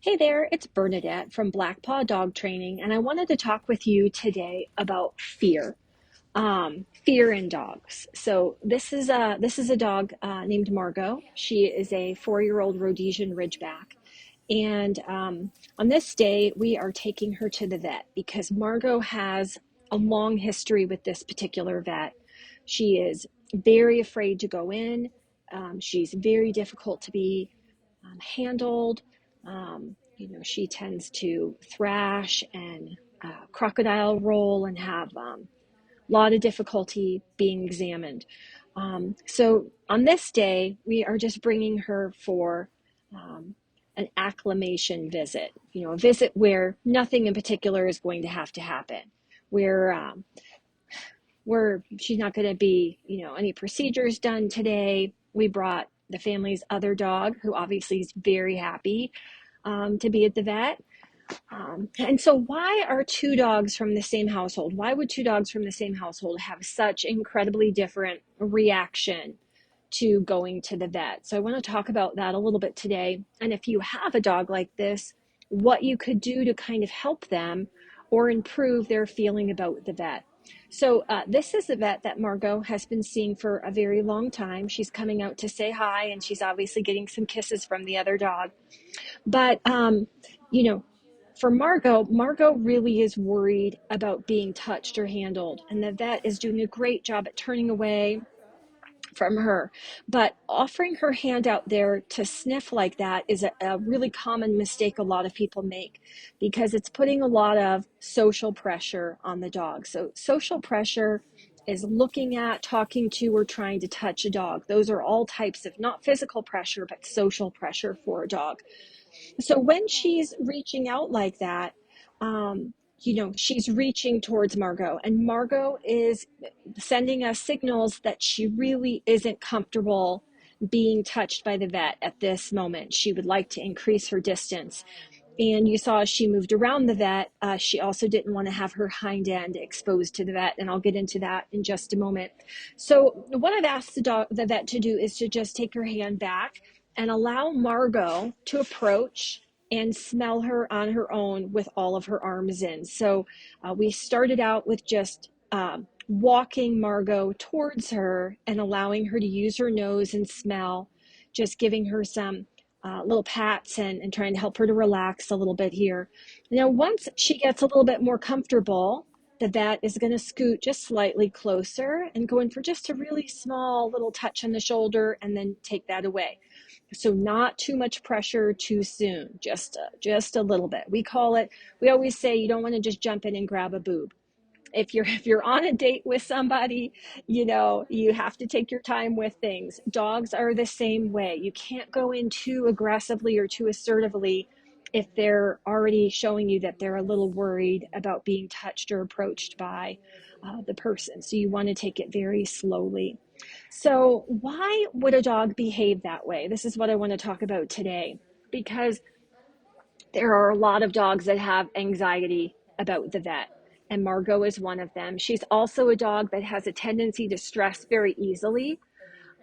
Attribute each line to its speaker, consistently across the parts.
Speaker 1: Hey there, it's Bernadette from Black Paw Dog Training, and I wanted to talk with you today about fear. Fear in dogs. So this is a dog named Margo. She is a 4-year-old Rhodesian Ridgeback, and on this day we are taking her to the vet because Margo has a long history with this particular vet. She is very afraid to go in. She's very difficult to be handled. She tends to thrash and crocodile roll and have a lot of difficulty being examined. So on this day, we are just bringing her for an acclimation visit, a visit where nothing in particular is going to have to happen, where she's not going to be, any procedures done today. We brought the family's other dog, who obviously is very happy to be at the vet. And so why are two dogs from the same household? Why would two dogs from the same household have such incredibly different reaction to going to the vet? So I want to talk about that a little bit today. And if you have a dog like this, what you could do to kind of help them or improve their feeling about the vet. So this is the vet that Margo has been seeing for a very long time. She's coming out to say hi, and she's obviously getting some kisses from the other dog. But, you know, for Margo really is worried about being touched or handled, and the vet is doing a great job at turning away from her. But offering her hand out there to sniff like that is a really common mistake a lot of people make, because it's putting a lot of social pressure on the dog. So social pressure is looking at, talking to, or trying to touch a dog. Those are all types of not physical pressure, but social pressure for a dog. So when she's reaching out like that, she's reaching towards Margo, and Margo is sending us signals that she really isn't comfortable being touched by the vet at this moment. She would like to increase her distance. And you saw as she moved around the vet, she also didn't want to have her hind end exposed to the vet, and I'll get into that in just a moment. So what I've asked the vet to do is to just take her hand back and allow Margo to approach and smell her on her own with all of her arms in. So we started out with just walking Margo towards her and allowing her to use her nose and smell, just giving her some little pats and trying to help her to relax a little bit here. Now, once she gets a little bit more comfortable, the vet is going to scoot just slightly closer and go in for just a really small little touch on the shoulder and then take that away. So not too much pressure too soon, just a little bit. We always say you don't want to just jump in and grab a boob. If you're on a date with somebody, you have to take your time with things. Dogs are the same way. You can't go in too aggressively or too assertively if they're already showing you that they're a little worried about being touched or approached by the person. So you want to take it very slowly. So why would a dog behave that way? This is what I want to talk about today, because there are a lot of dogs that have anxiety about the vet, and Margo is one of them. She's also a dog that has a tendency to stress very easily.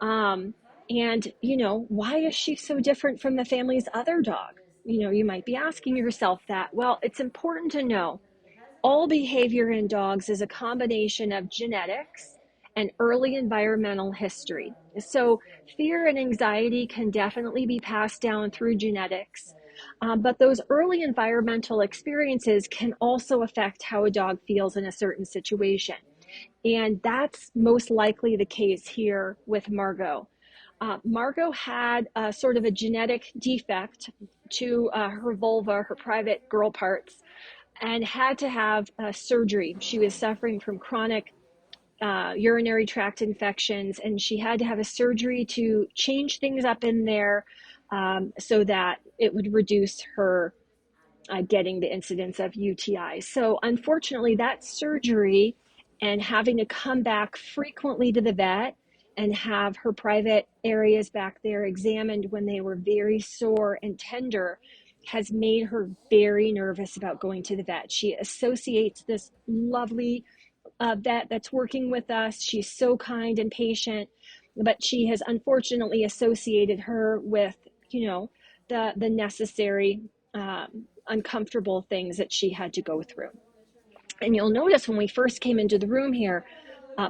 Speaker 1: And why is she so different from the family's other dog? You might be asking yourself that. Well, it's important to know all behavior in dogs is a combination of genetics and early environmental history. So fear and anxiety can definitely be passed down through genetics, but those early environmental experiences can also affect how a dog feels in a certain situation. And that's most likely the case here with Margo. Margo had sort of a genetic defect to her vulva, her private girl parts, and had to have surgery. She was suffering from chronic urinary tract infections, and she had to have a surgery to change things up in there so that it would reduce her getting the incidence of UTI. So unfortunately, that surgery and having to come back frequently to the vet and have her private areas back there examined when they were very sore and tender has made her very nervous about going to the vet. She associates this lovely vet that's working with us. She's so kind and patient, but she has unfortunately associated her with, the necessary uncomfortable things that she had to go through. And you'll notice when we first came into the room here,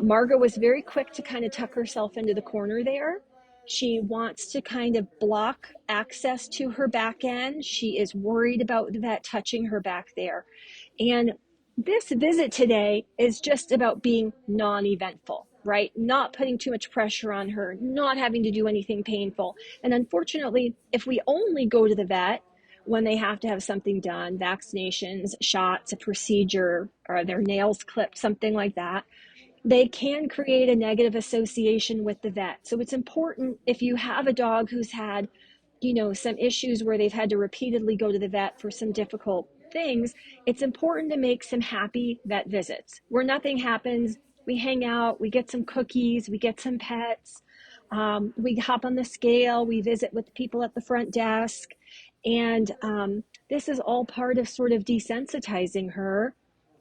Speaker 1: Margo was very quick to kind of tuck herself into the corner there. She wants to kind of block access to her back end. She is worried about the vet touching her back there. And this visit today is just about being non-eventful, right? Not putting too much pressure on her, not having to do anything painful. And unfortunately, if we only go to the vet when they have to have something done, vaccinations, shots, a procedure, or their nails clipped, something like that, they can create a negative association with the vet. So it's important, if you have a dog who's had, some issues where they've had to repeatedly go to the vet for some difficult things, it's important to make some happy vet visits where nothing happens. We hang out, we get some cookies, we get some pets, we hop on the scale, we visit with people at the front desk. And this is all part of sort of desensitizing her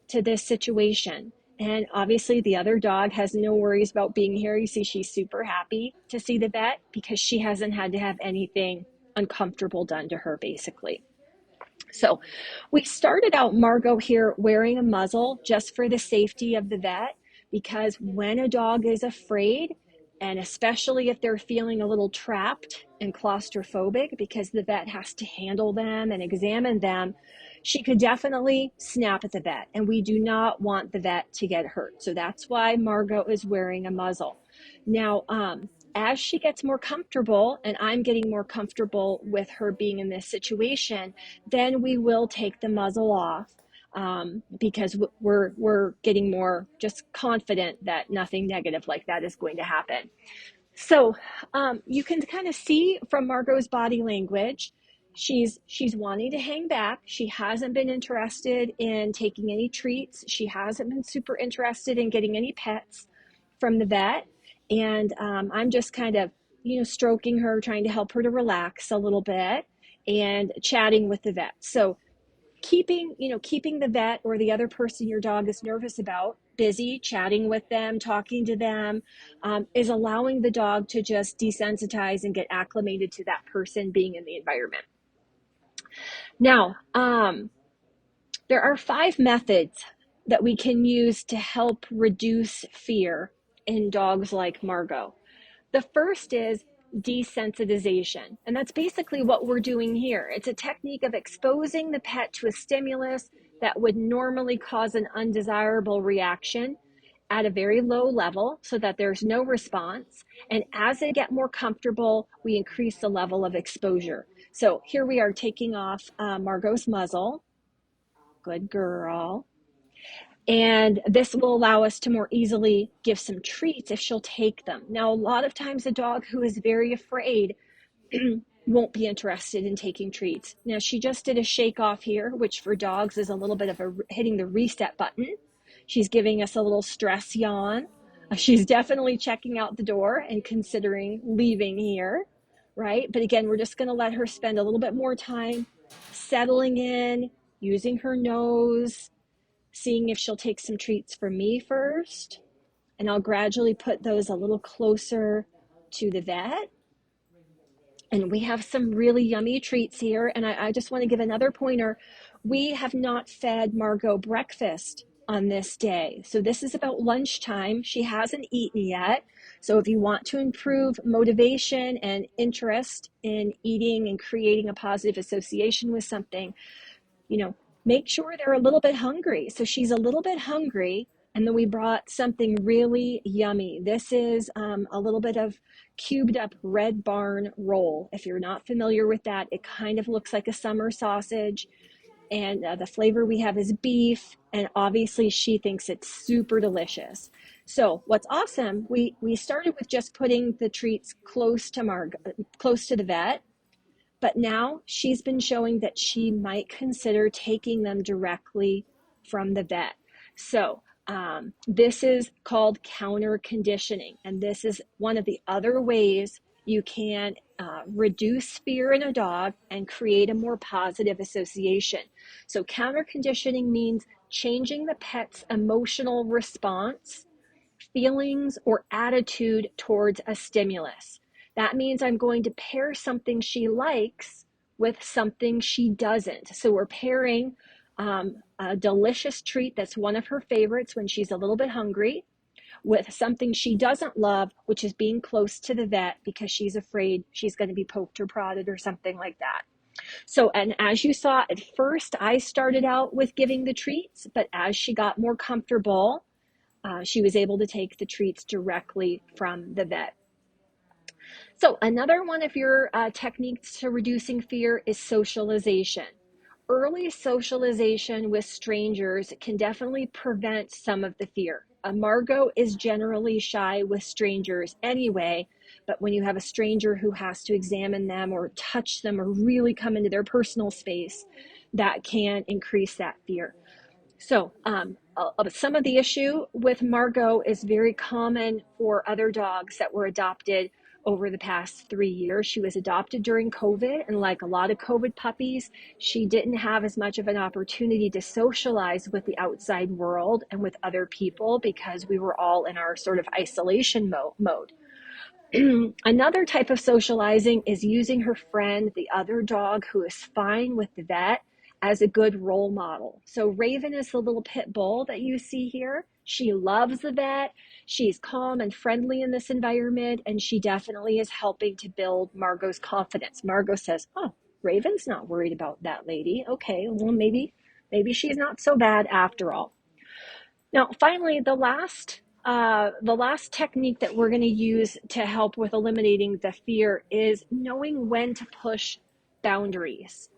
Speaker 1: to this situation. And obviously the other dog has no worries about being here. You see, she's super happy to see the vet because she hasn't had to have anything uncomfortable done to her, basically. So we started out Margo here wearing a muzzle just for the safety of the vet, because when a dog is afraid, and especially if they're feeling a little trapped and claustrophobic because the vet has to handle them and examine them, she could definitely snap at the vet, and we do not want the vet to get hurt. So that's why Margo is wearing a muzzle. Now, as she gets more comfortable, and I'm getting more comfortable with her being in this situation, then we will take the muzzle off, because we're getting more just confident that nothing negative like that is going to happen. So you can kind of see from Margo's body language, she's wanting to hang back. She hasn't been interested in taking any treats. She hasn't been super interested in getting any pets from the vet. And I'm just kind of, stroking her, trying to help her to relax a little bit and chatting with the vet. So keeping the vet or the other person your dog is nervous about busy, chatting with them, talking to them, is allowing the dog to just desensitize and get acclimated to that person being in the environment. Now, there are 5 methods that we can use to help reduce fear in dogs like Margo. The first is desensitization, and that's basically what we're doing here. It's a technique of exposing the pet to a stimulus that would normally cause an undesirable reaction at a very low level so that there's no response. And as they get more comfortable, we increase the level of exposure. So here we are taking off Margo's muzzle. Good girl. And this will allow us to more easily give some treats if she'll take them. Now, a lot of times a dog who is very afraid won't be interested in taking treats. Now, she just did a shake off here, which for dogs is a little bit of hitting the reset button. She's giving us a little stress yawn. She's definitely checking out the door and considering leaving here, right? But again, we're just going to let her spend a little bit more time settling in, using her nose, seeing if she'll take some treats from me first, and I'll gradually put those a little closer to the vet. And we have some really yummy treats here. And I just want to give another pointer. We have not fed Margo breakfast on this day. So this is about lunchtime. She hasn't eaten yet. So if you want to improve motivation and interest in eating and creating a positive association with something, make sure they're a little bit hungry. So she's a little bit hungry, and then we brought something really yummy. This is a little bit of cubed up Red Barn roll. If you're not familiar with that, it kind of looks like a summer sausage, and the flavor we have is beef, and obviously she thinks it's super delicious. So what's awesome, we started with just putting the treats close to the vet. But now she's been showing that she might consider taking them directly from the vet. So this is called counter conditioning. And this is one of the other ways you can reduce fear in a dog and create a more positive association. So counter conditioning means changing the pet's emotional response, feelings, or attitude towards a stimulus. That means I'm going to pair something she likes with something she doesn't. So we're pairing a delicious treat that's one of her favorites when she's a little bit hungry with something she doesn't love, which is being close to the vet because she's afraid she's going to be poked or prodded or something like that. So, and as you saw at first, I started out with giving the treats, but as she got more comfortable, she was able to take the treats directly from the vet. So another one of your techniques to reducing fear is socialization. Early socialization with strangers can definitely prevent some of the fear. Margo is generally shy with strangers anyway, but when you have a stranger who has to examine them or touch them or really come into their personal space, that can increase that fear. So some of the issue with Margo is very common for other dogs that were adopted over the past 3 years. She was adopted during COVID, and like a lot of COVID puppies, she didn't have as much of an opportunity to socialize with the outside world and with other people because we were all in our sort of isolation mode. Another type of socializing is using her friend, the other dog who is fine with the vet, as a good role model. So Raven is the little pit bull that you see here. She loves the vet. She's calm and friendly in this environment, and she definitely is helping to build Margo's confidence. Margo says, "Oh, Raven's not worried about that lady. Okay, well maybe she's not so bad after all." Now, finally, the last technique that we're going to use to help with eliminating the fear is knowing when to push boundaries.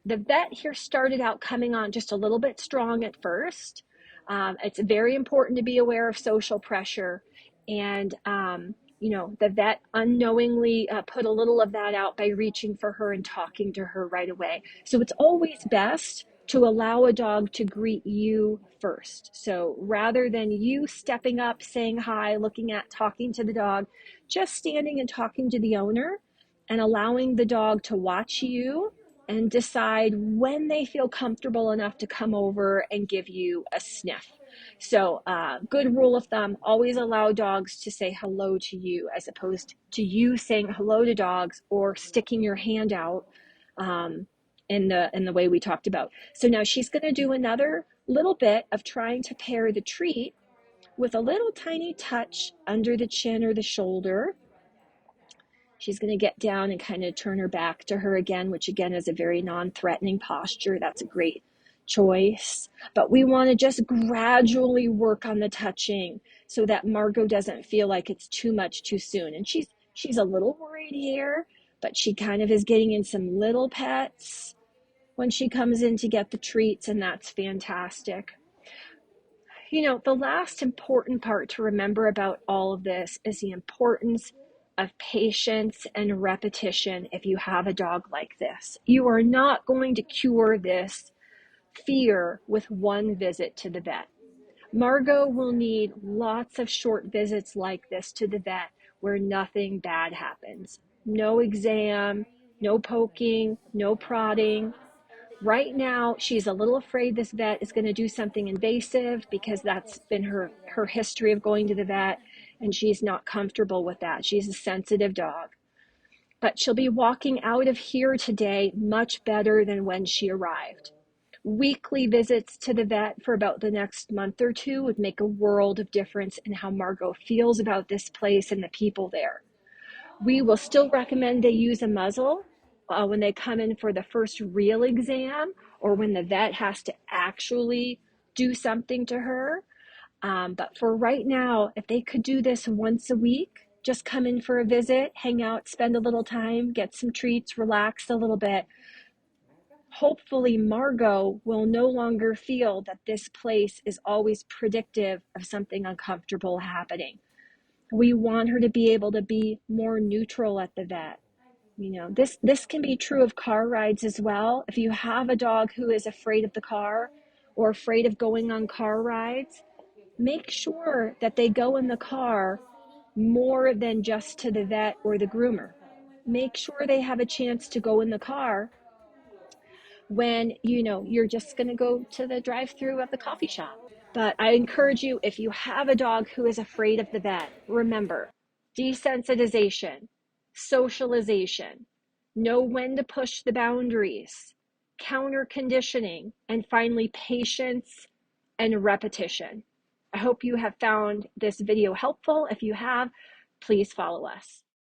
Speaker 1: The vet here started out coming on just a little bit strong at first. It's very important to be aware of social pressure, and the vet unknowingly put a little of that out by reaching for her and talking to her right away. So it's always best to allow a dog to greet you first. So rather than you stepping up, saying hi, looking at, talking to the dog, just standing and talking to the owner and allowing the dog to watch you and decide when they feel comfortable enough to come over and give you a sniff. So good rule of thumb, always allow dogs to say hello to you as opposed to you saying hello to dogs or sticking your hand out in the way we talked about. So now she's going to do another little bit of trying to pair the treat with a little tiny touch under the chin or the shoulder. She's going to get down and kind of turn her back to her again, which again is a very non-threatening posture. That's a great choice. But we want to just gradually work on the touching so that Margo doesn't feel like it's too much too soon. And she's a little worried here, but she kind of is getting in some little pets when she comes in to get the treats, and that's fantastic. The last important part to remember about all of this is the importance of patience and repetition if you have a dog like this. You are not going to cure this fear with one visit to the vet. Margo will need lots of short visits like this to the vet where nothing bad happens. No exam, no poking, no prodding. Right now, she's a little afraid this vet is going to do something invasive because that's been her history of going to the vet, and she's not comfortable with that. She's a sensitive dog. But she'll be walking out of here today much better than when she arrived. Weekly visits to the vet for about the next month or two would make a world of difference in how Margo feels about this place and the people there. We will still recommend they use a muzzle when they come in for the first real exam or when the vet has to actually do something to her. But for right now, if they could do this once a week, just come in for a visit, hang out, spend a little time, get some treats, relax a little bit. Hopefully Margo will no longer feel that this place is always predictive of something uncomfortable happening. We want her to be able to be more neutral at the vet. This can be true of car rides as well. If you have a dog who is afraid of the car or afraid of going on car rides, make sure that they go in the car more than just to the vet or the groomer. Make sure they have a chance to go in the car when you're just going to go to the drive-through of the coffee shop. But I encourage you, if you have a dog who is afraid of the vet, remember, desensitization, socialization, know when to push the boundaries, counter conditioning, and finally, patience and repetition. I hope you have found this video helpful. If you have, please follow us.